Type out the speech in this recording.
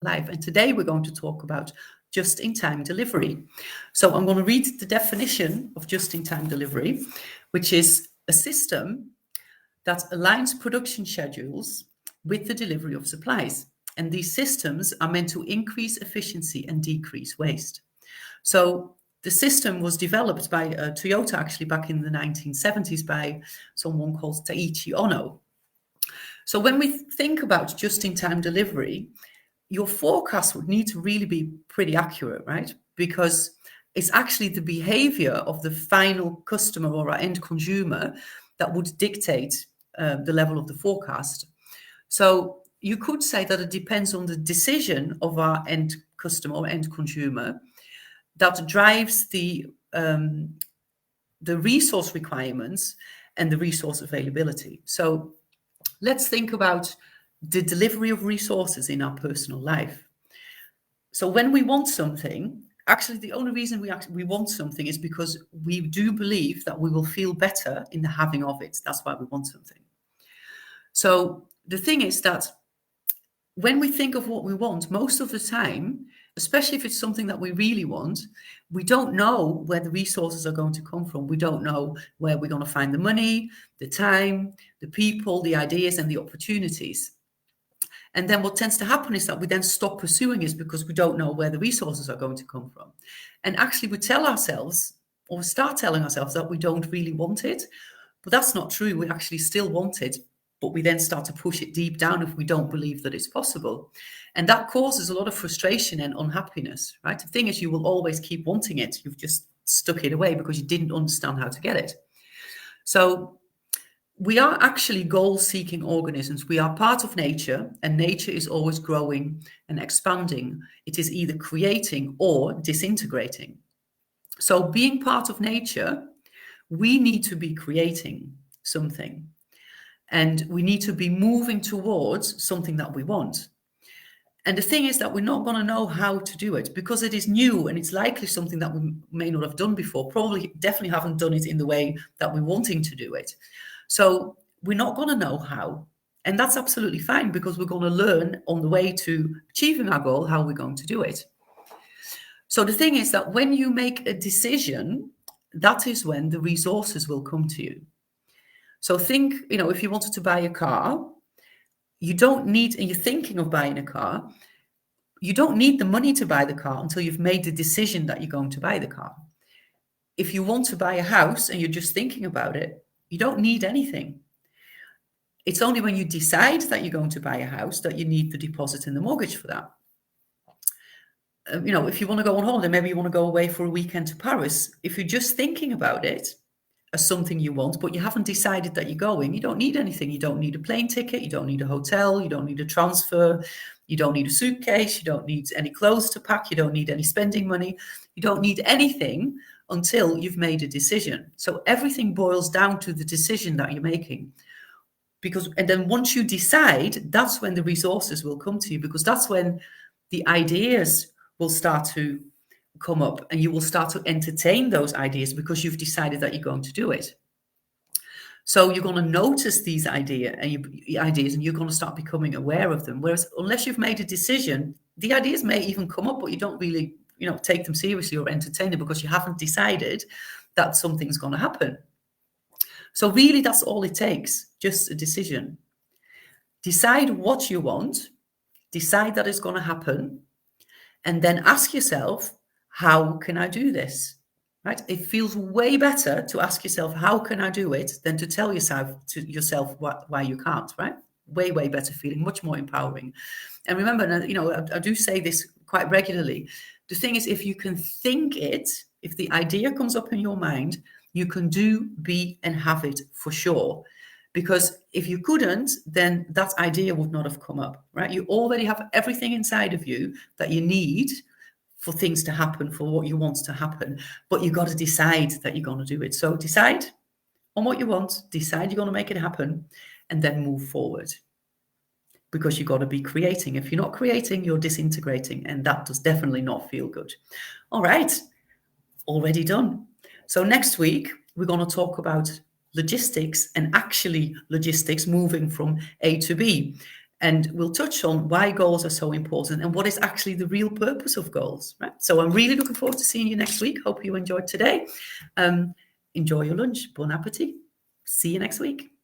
life. And today we're going to talk about just-in-time delivery. So I'm going to read the definition of just-in-time delivery, which is a system that aligns production schedules with the delivery of supplies. And these systems are meant to increase efficiency and decrease waste. So the system was developed by Toyota actually back in the 1970s by someone called Taiichi Ono. So when we think about just-in-time delivery, your forecast would need to really be pretty accurate, right? Because it's actually the behavior of the final customer or our end consumer that would dictate the level of the forecast. So you could say that it depends on the decision of our end customer or end consumer that drives the resource requirements and the resource availability. So let's think about the delivery of resources in our personal life. So when we want something, actually the only reason we want something is because we do believe that we will feel better in the having of it. That's why we want something. So the thing is that when we think of what we want, most of the time, especially if it's something that we really want, we don't know where the resources are going to come from. We don't know where we're going to find the money, the time, the people, the ideas, and the opportunities. And then what tends to happen is that we then stop pursuing it because we don't know where the resources are going to come from. And actually we tell ourselves, or start telling ourselves, that we don't really want it. But that's not true. We actually still want it, but we then start to push it deep down if we don't believe that it's possible. And that causes a lot of frustration and unhappiness, right? The thing is, you will always keep wanting it. You've just stuck it away because you didn't understand how to get it. So we are actually goal-seeking organisms. We are part of nature, and nature is always growing and expanding. It is either creating or disintegrating. So being part of nature, we need to be creating something. And we need to be moving towards something that we want. And the thing is that we're not going to know how to do it because it is new and it's likely something that we may not have done before, probably definitely haven't done it in the way that we're wanting to do it. So we're not going to know how. And that's absolutely fine because we're going to learn on the way to achieving our goal how we're going to do it. So the thing is that when you make a decision, that is when the resources will come to you. So think, if you wanted to buy a car, you don't need, and you're thinking of buying a car, you don't need the money to buy the car until you've made the decision that you're going to buy the car. If you want to buy a house and you're just thinking about it, you don't need anything. It's only when you decide that you're going to buy a house that you need the deposit and the mortgage for that. If you want to go on holiday, maybe you want to go away for a weekend to Paris. If you're just thinking about it as something you want, but you haven't decided that you're going, you don't need anything. You don't need a plane ticket. You don't need a hotel. You don't need a transfer. You don't need a suitcase. You don't need any clothes to pack. You don't need any spending money. You don't need anything until you've made a decision. So everything boils down to the decision that you're making. And then once you decide, that's when the resources will come to you, because that's when the ideas will start to come up and you will start to entertain those ideas because you've decided that you're going to do it. So you're going to notice these ideas and you're going to start becoming aware of them. Whereas unless you've made a decision, the ideas may even come up, but you don't really, take them seriously or entertain them because you haven't decided that something's going to happen. So really that's all it takes, just a decision. Decide what you want, decide that it's going to happen, and then ask yourself, how can I do this? Right? It feels way better to ask yourself, how can I do it, than to tell yourself why you can't, right? Way, way better feeling, much more empowering. And remember, I do say this quite regularly. The thing is, if you can think it, if the idea comes up in your mind, you can do, be, and have it for sure. Because if you couldn't, then that idea would not have come up, right? You already have everything inside of you that you need for things to happen, for what you want to happen, but you got to decide that you're going to do it. So decide on what you want, decide you're going to make it happen, and then move forward. Because you've got to be creating. If you're not creating, you're disintegrating, and that does definitely not feel good. All right, already done. So next week, we're going to talk about logistics and actually logistics moving from A to B. And we'll touch on why goals are so important and what is actually the real purpose of goals, right? So I'm really looking forward to seeing you next week. Hope you enjoyed today. Enjoy your lunch. Bon appetit. See you next week.